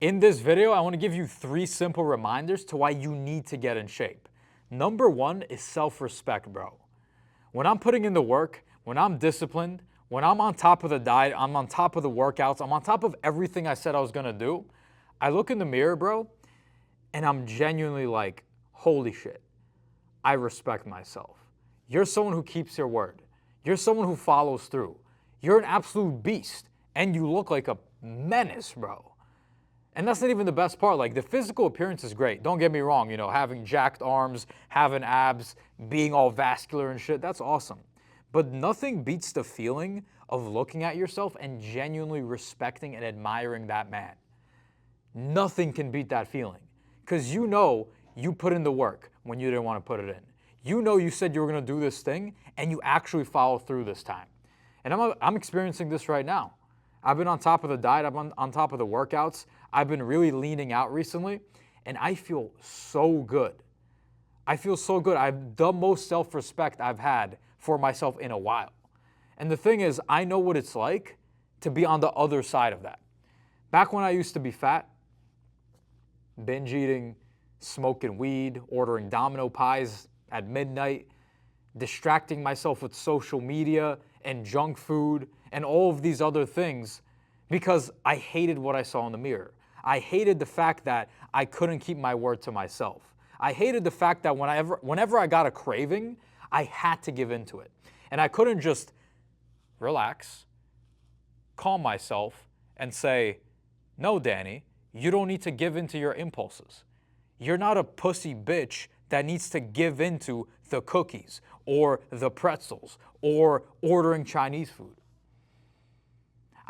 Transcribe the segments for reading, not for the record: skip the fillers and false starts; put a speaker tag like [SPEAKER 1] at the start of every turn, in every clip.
[SPEAKER 1] In this video, I want to give you 3 simple reminders to why you need to get in shape. Number 1 is self-respect, bro. When I'm putting in the work, when I'm disciplined, when I'm on top of the diet, I'm on top of the workouts, I'm on top of everything I said I was going to do, I look in the mirror, bro, and I'm genuinely like, holy shit, I respect myself. You're someone who keeps your word. You're someone who follows through. You're an absolute beast, and you look like a menace, bro. And that's not even the best part. Like, the physical appearance is great. Don't get me wrong, having jacked arms, having abs, being all vascular and shit, that's awesome. But nothing beats the feeling of looking at yourself and genuinely respecting and admiring that man. Nothing can beat that feeling. Because you put in the work when you didn't want to put it in. You said you were going to do this thing, and you actually followed through this time. And I'm experiencing this right now. I've been on top of the diet, I've been on top of the workouts, I've been really leaning out recently, and I feel so good. I feel so good. I've the most self-respect I've had for myself in a while. And the thing is, I know what it's like to be on the other side of that. Back when I used to be fat, binge eating, smoking weed, ordering domino pies at midnight, distracting myself with social media and junk food and all of these other things because I hated what I saw in the mirror. I hated the fact that I couldn't keep my word to myself. I hated the fact that whenever I got a craving, I had to give into it. And I couldn't just relax, calm myself, and say, no, Danny, you don't need to give into your impulses. You're not a pussy bitch that needs to give into the cookies or the pretzels or ordering Chinese food.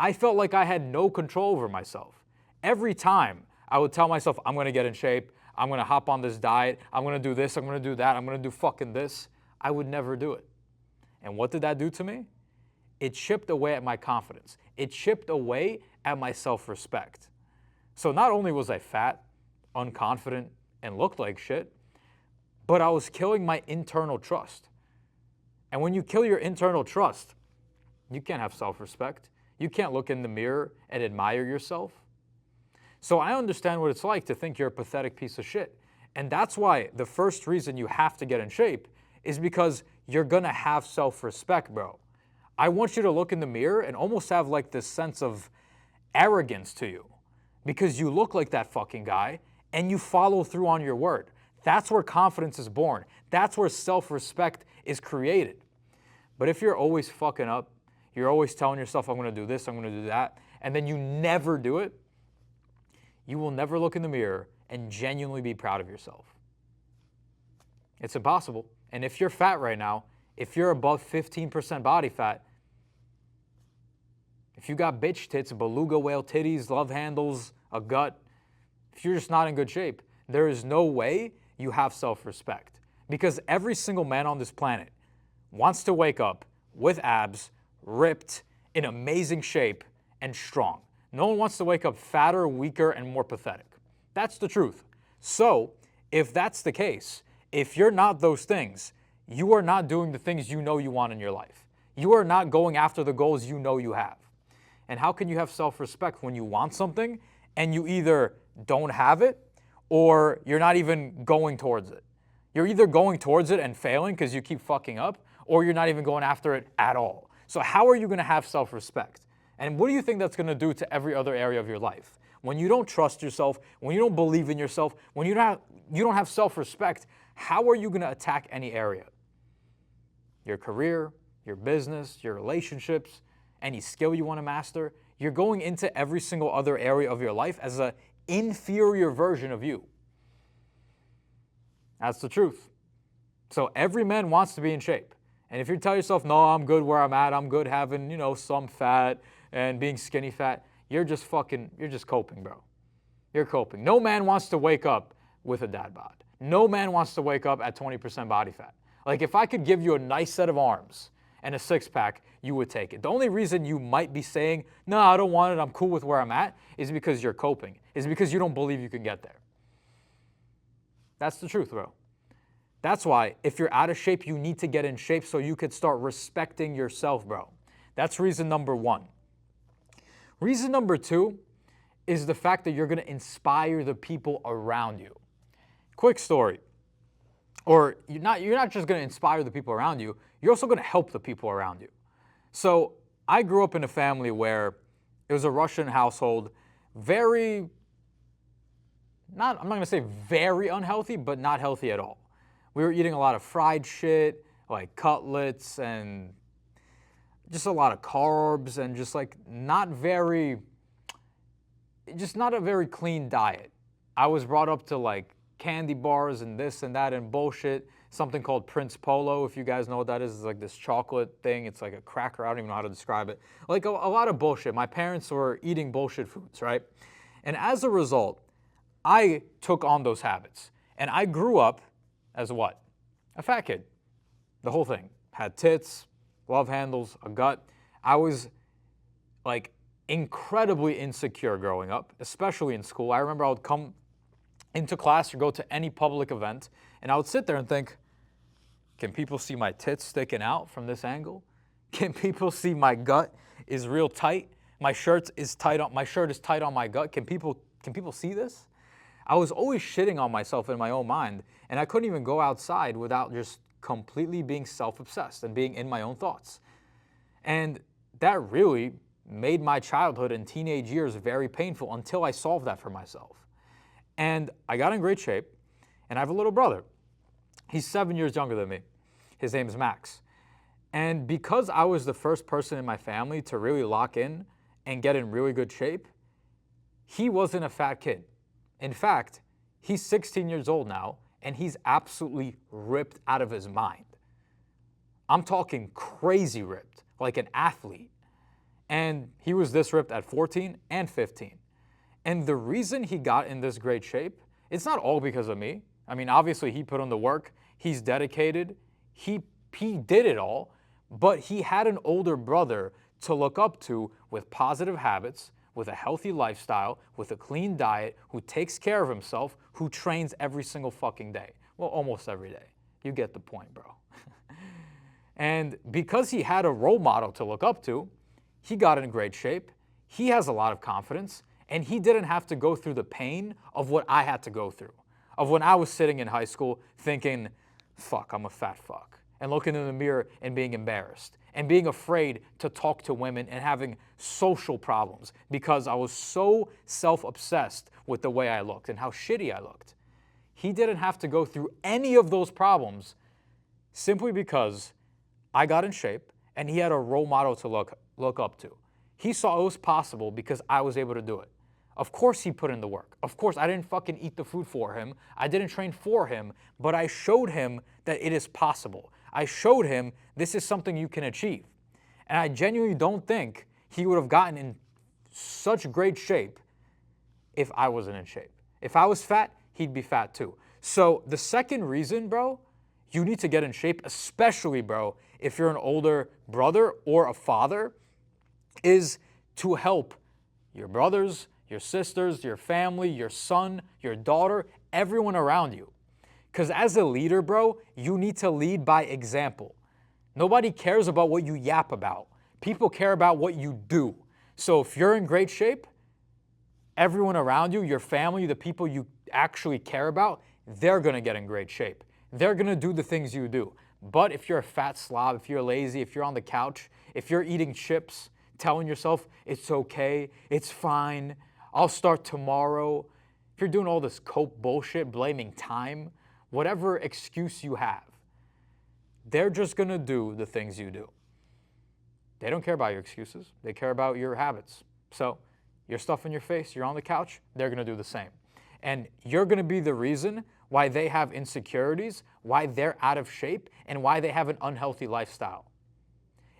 [SPEAKER 1] I felt like I had no control over myself. Every time I would tell myself, I'm going to get in shape, I'm going to hop on this diet, I'm going to do this, I'm going to do that, I'm going to do fucking this, I would never do it. And what did that do to me? It chipped away at my confidence. It chipped away at my self-respect. So not only was I fat, unconfident, and looked like shit, but I was killing my internal trust. And when you kill your internal trust, you can't have self-respect. You can't look in the mirror and admire yourself. So I understand what it's like to think you're a pathetic piece of shit. And that's why the first reason you have to get in shape is because you're gonna have self-respect, bro. I want you to look in the mirror and almost have like this sense of arrogance to you because you look like that fucking guy and you follow through on your word. That's where confidence is born. That's where self-respect is created. But if you're always fucking up, you're always telling yourself, I'm going to do this, I'm going to do that, and then you never do it, you will never look in the mirror and genuinely be proud of yourself. It's impossible. And if you're fat right now, if you're above 15% body fat, if you got bitch tits, beluga whale titties, love handles, a gut, if you're just not in good shape, there is no way you have self-respect. Because every single man on this planet wants to wake up with abs, ripped, in amazing shape, and strong. No one wants to wake up fatter, weaker, and more pathetic. That's the truth. So, if that's the case, if you're not those things, you are not doing the things you know you want in your life. You are not going after the goals you know you have. And how can you have self-respect when you want something and you either don't have it or you're not even going towards it? You're either going towards it and failing because you keep fucking up, or you're not even going after it at all. So how are you going to have self-respect? And what do you think that's going to do to every other area of your life? When you don't trust yourself, when you don't believe in yourself, when you don't have self-respect, how are you going to attack any area? Your career, your business, your relationships, any skill you want to master. You're going into every single other area of your life as an inferior version of you. That's the truth. So every man wants to be in shape. And if you tell yourself, no, I'm good where I'm at, I'm good having, some fat and being skinny fat, you're just coping, bro. You're coping. No man wants to wake up with a dad bod. No man wants to wake up at 20% body fat. Like, if I could give you a nice set of arms and a six-pack, you would take it. The only reason you might be saying, no, I don't want it, I'm cool with where I'm at, is because you're coping, is because you don't believe you can get there. That's the truth, bro. That's why, if you're out of shape, you need to get in shape so you could start respecting yourself, bro. That's reason number 1. Reason number 2 is the fact that you're going to inspire the people around you. Quick story. Or you're not just going to inspire the people around you, you're also going to help the people around you. So I grew up in a family where it was a Russian household, I'm not going to say very unhealthy, but not healthy at all. We were eating a lot of fried shit, like cutlets, and just a lot of carbs, and just like not a very clean diet. I was brought up to like candy bars and this and that and bullshit. Something called Prince Polo, if you guys know what that is. It's like this chocolate thing. It's like a cracker. I don't even know how to describe it. Like a lot of bullshit. My parents were eating bullshit foods, right? And as a result, I took on those habits. And I grew up as what? A fat kid. The whole thing. Had tits, love handles, a gut. I was like incredibly insecure growing up, especially in school. I remember I would come into class or go to any public event, and I would sit there and think, can people see my tits sticking out from this angle? Can people see my gut is real tight? My shirt is tight on my gut. Can people see this? I was always shitting on myself in my own mind, and I couldn't even go outside without just completely being self-obsessed and being in my own thoughts. And that really made my childhood and teenage years very painful until I solved that for myself. And I got in great shape, and I have a little brother. He's 7 years younger than me. His name is Max. And because I was the first person in my family to really lock in and get in really good shape, he wasn't a fat kid. In fact, he's 16 years old now, and he's absolutely ripped out of his mind. I'm talking crazy ripped, like an athlete. And he was this ripped at 14 and 15. And the reason he got in this great shape, it's not all because of me. I mean, obviously he put in the work, he's dedicated, he did it all, but he had an older brother to look up to with positive habits, with a healthy lifestyle, with a clean diet, who takes care of himself, who trains every single fucking day. Well, almost every day. You get the point, bro. And because he had a role model to look up to, he got in great shape, he has a lot of confidence, and he didn't have to go through the pain of what I had to go through. Of when I was sitting in high school thinking, fuck, I'm a fat fuck. And looking in the mirror and being embarrassed. And being afraid to talk to women and having social problems because I was so self-obsessed with the way I looked and how shitty I looked. He didn't have to go through any of those problems simply because I got in shape and he had a role model to look up to. He saw it was possible because I was able to do it. Of course he put in the work. Of course I didn't fucking eat the food for him. I didn't train for him, but I showed him that it is possible. I showed him this is something you can achieve. And I genuinely don't think he would have gotten in such great shape if I wasn't in shape. If I was fat, he'd be fat too. So the second reason, bro, you need to get in shape, especially, bro, if you're an older brother or a father, is to help your brothers, your sisters, your family, your son, your daughter, everyone around you. Because as a leader, bro, you need to lead by example. Nobody cares about what you yap about. People care about what you do. So if you're in great shape, everyone around you, your family, the people you actually care about, they're going to get in great shape. They're going to do the things you do. But if you're a fat slob, if you're lazy, if you're on the couch, if you're eating chips, telling yourself it's okay, it's fine, I'll start tomorrow. If you're doing all this cope bullshit, blaming time, whatever excuse you have, they're just going to do the things you do. They don't care about your excuses. They care about your habits. So you're stuffing your face, you're on the couch, they're going to do the same. And you're going to be the reason why they have insecurities, why they're out of shape, and why they have an unhealthy lifestyle.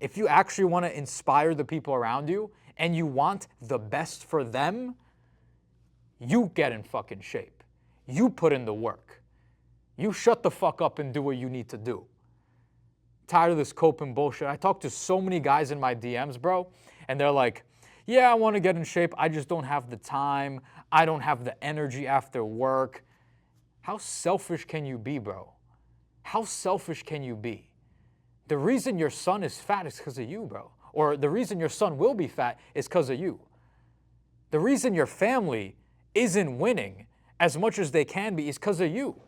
[SPEAKER 1] If you actually want to inspire the people around you and you want the best for them, you get in fucking shape. You put in the work. You shut the fuck up and do what you need to do. Tired of this coping bullshit. I talk to so many guys in my DMs, bro, and they're like, yeah, I want to get in shape. I just don't have the time. I don't have the energy after work. How selfish can you be, bro? How selfish can you be? The reason your son is fat is because of you, bro. Or the reason your son will be fat is because of you. The reason your family isn't winning as much as they can be is because of you.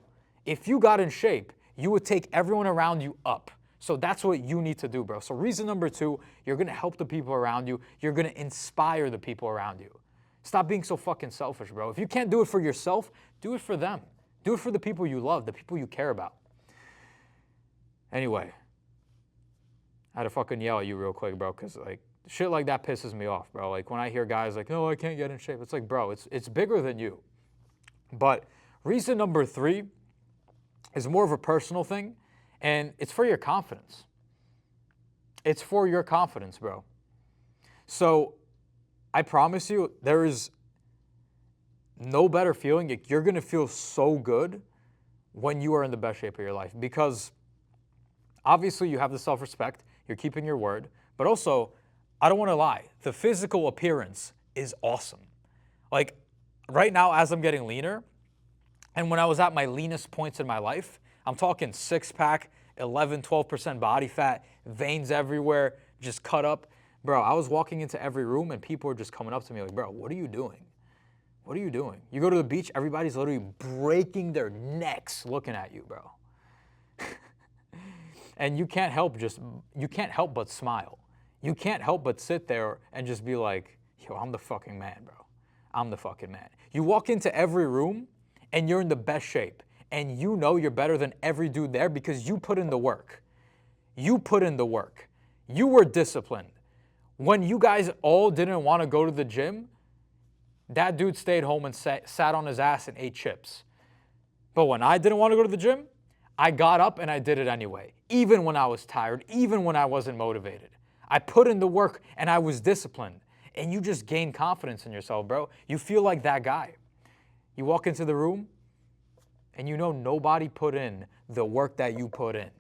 [SPEAKER 1] If you got in shape, you would take everyone around you up. So that's what you need to do, bro. So reason number 2, you're going to help the people around you. You're going to inspire the people around you. Stop being so fucking selfish, bro. If you can't do it for yourself, do it for them. Do it for the people you love, the people you care about. Anyway, I had to fucking yell at you real quick, bro, because like shit like that pisses me off, bro. Like when I hear guys like, no, I can't get in shape. It's like, bro, it's bigger than you. But reason number 3 is more of a personal thing, and it's for your confidence. It's for your confidence, bro. So I promise you, there is no better feeling. You're going to feel so good when you are in the best shape of your life, because obviously you have the self-respect, you're keeping your word, but also, I don't want to lie, the physical appearance is awesome. Like right now, as I'm getting leaner, and when I was at my leanest points in my life, I'm talking 6-pack, 11, 12% body fat, veins everywhere, just cut up. Bro, I was walking into every room and people were just coming up to me like, bro, what are you doing? What are you doing? You go to the beach, everybody's literally breaking their necks looking at you, bro. And you can't help but smile. You can't help but sit there and just be like, yo, I'm the fucking man, bro. I'm the fucking man. You walk into every room and you're in the best shape, and you know you're better than every dude there because you put in the work. You put in the work. You were disciplined. When you guys all didn't want to go to the gym, that dude stayed home and sat on his ass and ate chips. But when I didn't want to go to the gym, I got up and I did it anyway, even when I was tired, even when I wasn't motivated. I put in the work and I was disciplined. And you just gain confidence in yourself, bro. You feel like that guy. You walk into the room and you know nobody put in the work that you put in.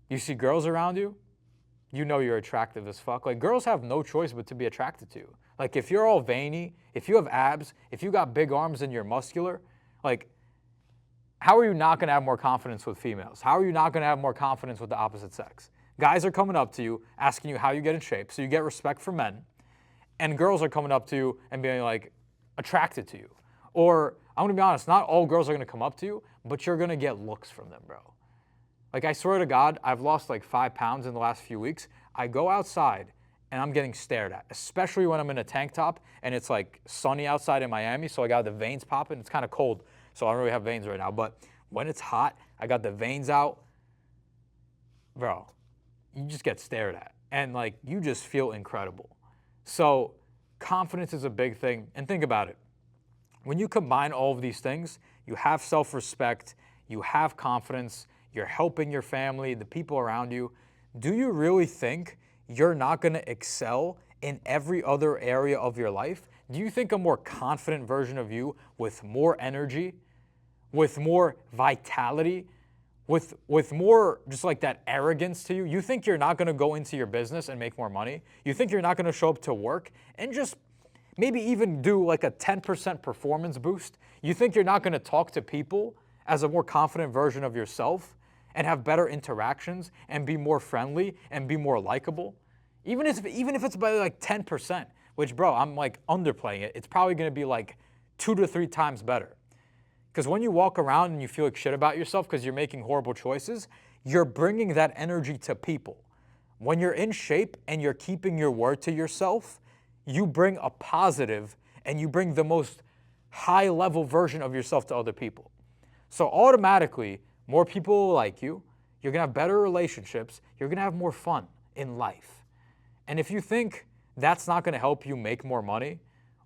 [SPEAKER 1] You see girls around you, you know you're attractive as fuck. Like, girls have no choice but to be attracted to you. Like, if you're all veiny, if you have abs, if you got big arms and you're muscular, like, how are you not going to have more confidence with females? How are you not going to have more confidence with the opposite sex? Guys are coming up to you, asking you how you get in shape, so you get respect from men. And girls are coming up to you and being, like, attracted to you. Or, I'm going to be honest, not all girls are going to come up to you, but you're going to get looks from them, bro. Like, I swear to God, I've lost like 5 pounds in the last few weeks. I go outside and I'm getting stared at, especially when I'm in a tank top and it's like sunny outside in Miami, so I got the veins popping. It's kind of cold, so I don't really have veins right now. But when it's hot, I got the veins out. Bro, you just get stared at. And like, you just feel incredible. So confidence is a big thing. And think about it. When you combine all of these things, you have self-respect, you have confidence, you're helping your family, the people around you. Do you really think you're not going to excel in every other area of your life? Do you think a more confident version of you with more energy, with more vitality, with more just like that arrogance to you, you think you're not going to go into your business and make more money? You think you're not going to show up to work and just maybe even do like a 10% performance boost? You think you're not going to talk to people as a more confident version of yourself and have better interactions and be more friendly and be more likable? Even if it's by like 10%, which, bro, I'm like underplaying it, it's probably going to be like 2 to 3 times better. Because when you walk around and you feel like shit about yourself because you're making horrible choices, you're bringing that energy to people. When you're in shape and you're keeping your word to yourself, you bring a positive and you bring the most high-level version of yourself to other people. So automatically, more people will like you, you're going to have better relationships, you're going to have more fun in life. And if you think that's not going to help you make more money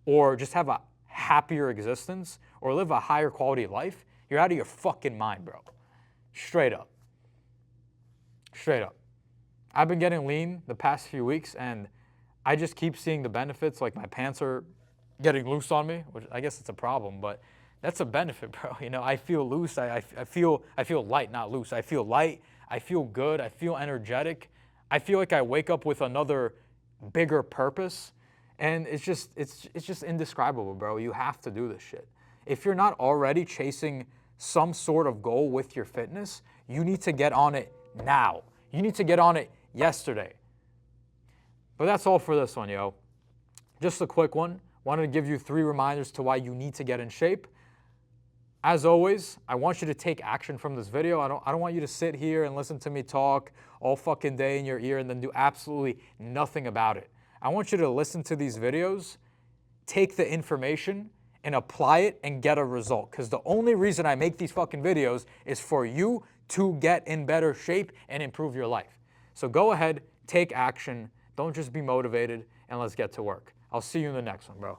[SPEAKER 1] or just have a happier existence or live a higher quality of life, you're out of your fucking mind, bro. Straight up. Straight up. I've been getting lean the past few weeks and I just keep seeing the benefits. Like, my pants are getting loose on me, which I guess it's a problem, but that's a benefit, bro. You know, I feel loose. I feel light, not loose. I feel light. I feel good. I feel energetic. I feel like I wake up with another bigger purpose. And it's just indescribable, bro. You have to do this shit. If you're not already chasing some sort of goal with your fitness, you need to get on it now. You need to get on it yesterday. But that's all for this one, yo. Just a quick one. Wanted to give you 3 reminders to why you need to get in shape. As always, I want you to take action from this video. I don't want you to sit here and listen to me talk all fucking day in your ear and then do absolutely nothing about it. I want you to listen to these videos, take the information, and apply it and get a result. Because the only reason I make these fucking videos is for you to get in better shape and improve your life. So go ahead, take action, don't just be motivated, and let's get to work. I'll see you in the next one, bro.